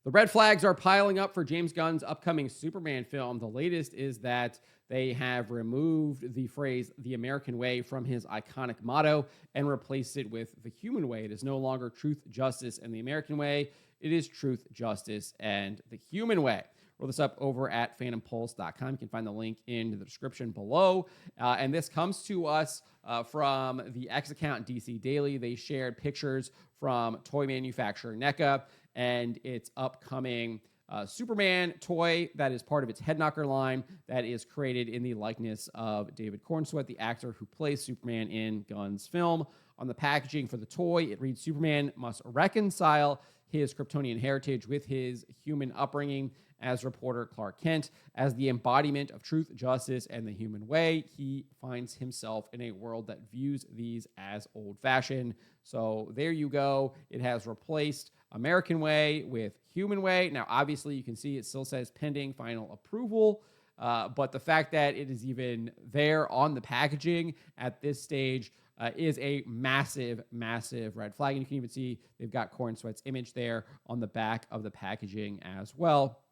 The red flags are piling up for James Gunn's upcoming Superman film. The latest is that they have removed the phrase "the American way" from his iconic motto and replaced it with "the human way." It is no longer truth, justice, and the American way. It is truth, justice, and the human way. Roll this up over at phantompulse.com. You can find the link in the description below. And this comes to us from the X account DC Daily. They shared pictures from toy manufacturer NECA and its upcoming Superman toy that is part of its Head Knocker line that is created in the likeness of David Cornsweet, the actor who plays Superman in Gunn's film. On the packaging for the toy, it reads, "Superman must reconcile his Kryptonian heritage with his human upbringing as reporter Clark Kent. As the embodiment of truth, justice, and the human way, he finds himself in a world that views these as old-fashioned." So there you go. It has replaced American way with human way. Now, obviously, you can see it still says pending final approval, but the fact that it is even there on the packaging at this stage is a massive, massive red flag. And you can even see they've got Cornsweet's image there on the back of the packaging as well.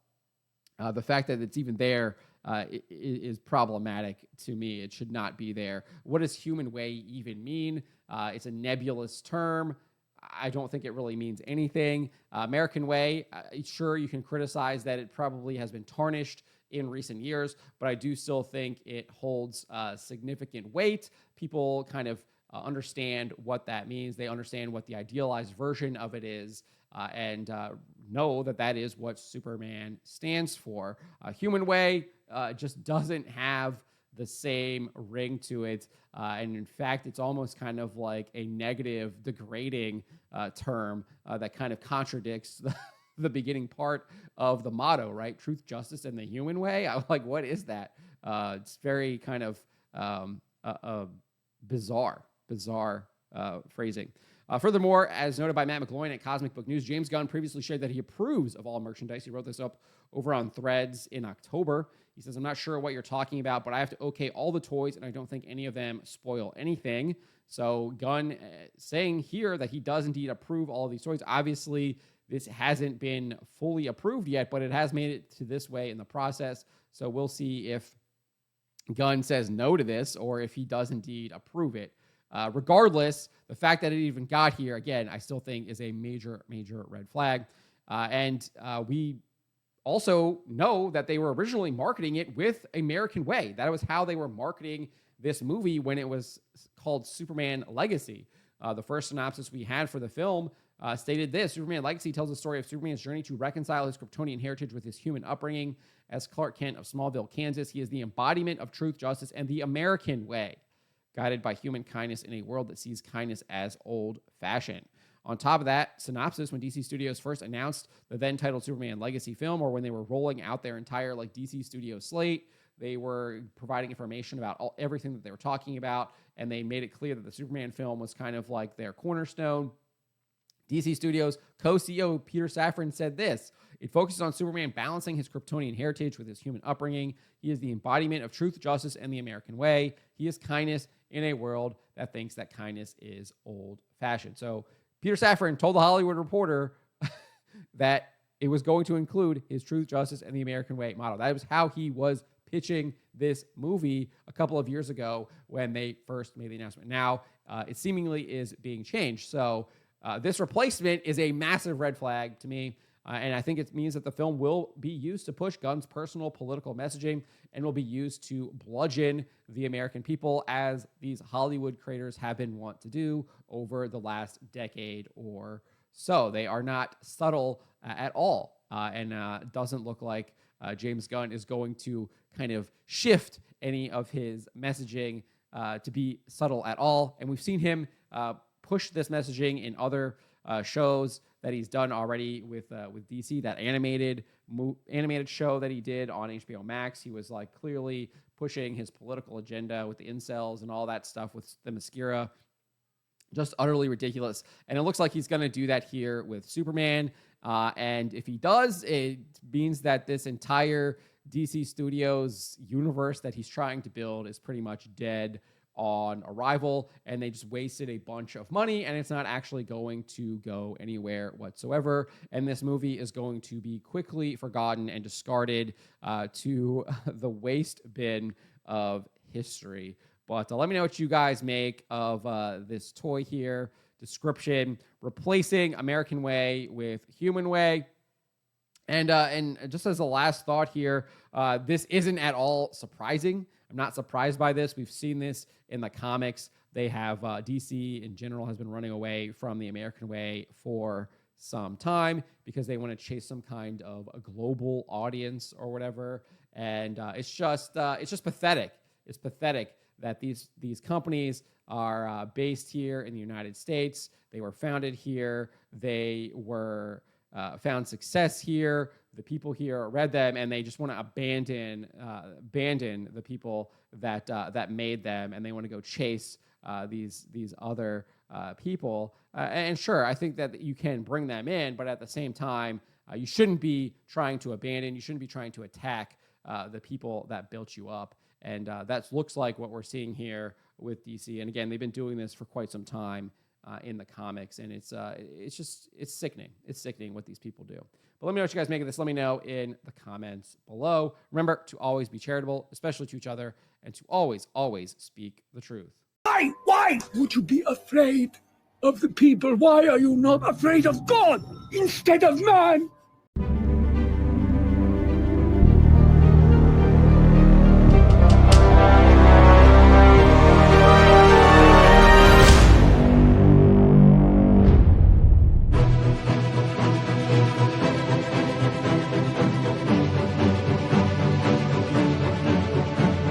The fact that it's even there is problematic to me. It should not be there. What does human way even mean? It's a nebulous term. I don't think it really means anything. American way, sure, you can criticize that it probably has been tarnished in recent years, but I do still think it holds significant weight. People kind of understand what that means. They understand what the idealized version of it is, and know that that is what Superman stands for. Human way just doesn't have the same ring to it. And in fact, it's almost kind of like a negative, degrading term that kind of contradicts the beginning part of the motto, right? Truth, justice, and the human way. I'm like, what is that? It's very kind of bizarre phrasing. Furthermore, as noted by Matt McGloin at Cosmic Book News, James Gunn previously shared that he approves of all merchandise. He wrote this up over on Threads in October. He says, "I'm not sure what you're talking about, but I have to okay all the toys, and I don't think any of them spoil anything." So Gunn saying here that he does indeed approve all of these toys. Obviously, this hasn't been fully approved yet, but it has made it to this way in the process. So we'll see if Gunn says no to this or if he does indeed approve it. Regardless, the fact that it even got here, again, I still think is a major, major red flag. And we also know that they were originally marketing it with American Way. That was how they were marketing this movie when it was called Superman Legacy. The first synopsis we had for the film stated this: Superman Legacy tells the story of Superman's journey to reconcile his Kryptonian heritage with his human upbringing. As Clark Kent of Smallville, Kansas, he is the embodiment of truth, justice, and the American way, guided by human kindness in a world that sees kindness as old-fashioned. On top of that synopsis, when DC Studios first announced the then titled Superman Legacy film, or when they were rolling out their entire DC Studios slate, they were providing information about everything that they were talking about, and they made it clear that the Superman film was kind of like their cornerstone. DC Studios co-CEO Peter Safran said this: "It focuses on Superman balancing his Kryptonian heritage with his human upbringing. He is the embodiment of truth, justice, and the American way. He is kindness in a world that thinks that kindness is old-fashioned." So Peter Safran told the Hollywood Reporter that it was going to include his truth, justice, and the American way model. That was how he was pitching this movie a couple of years ago when they first made the announcement. Now, it seemingly is being changed. So this replacement is a massive red flag to me. And I think it means that the film will be used to push Gunn's personal political messaging and will be used to bludgeon the American people, as these Hollywood creators have been wont to do over the last decade or so. They are not subtle at all. And it doesn't look like James Gunn is going to kind of shift any of his messaging to be subtle at all. And we've seen him push this messaging in other shows that he's done already with DC. That animated show that he did on HBO Max, he was like clearly pushing his political agenda with the incels and all that stuff with the Themyscira. Just utterly ridiculous. And it looks like he's going to do that here with Superman. And if he does, it means that this entire DC Studios universe that he's trying to build is pretty much dead on arrival, and they just wasted a bunch of money, and it's not actually going to go anywhere whatsoever. And this movie is going to be quickly forgotten and discarded to the waste bin of history. But let me know what you guys make of this toy here. Description: replacing American Way with Human Way. And just as a last thought here, this isn't at all surprising. I'm not surprised by this. We've seen this in the comics. They have DC in general has been running away from the American way for some time because they want to chase some kind of a global audience or whatever. And it's just pathetic. It's pathetic that these companies are based here in the United States. They were founded here. They were found success here. The people here read them, and they just want to abandon the people that made them, and they want to go chase these other people. And sure, I think that you can bring them in, but at the same time, you shouldn't be trying to abandon. You shouldn't be trying to attack the people that built you up. And that looks like what we're seeing here with DC. And again, they've been doing this for quite some time in the comics, and it's sickening. It's sickening what these people do. But let me know what you guys make of this. Let me know in the comments below. Remember to always be charitable, especially to each other, and to always speak the truth. Why would you be afraid of the people? Why are you not afraid of God instead of man?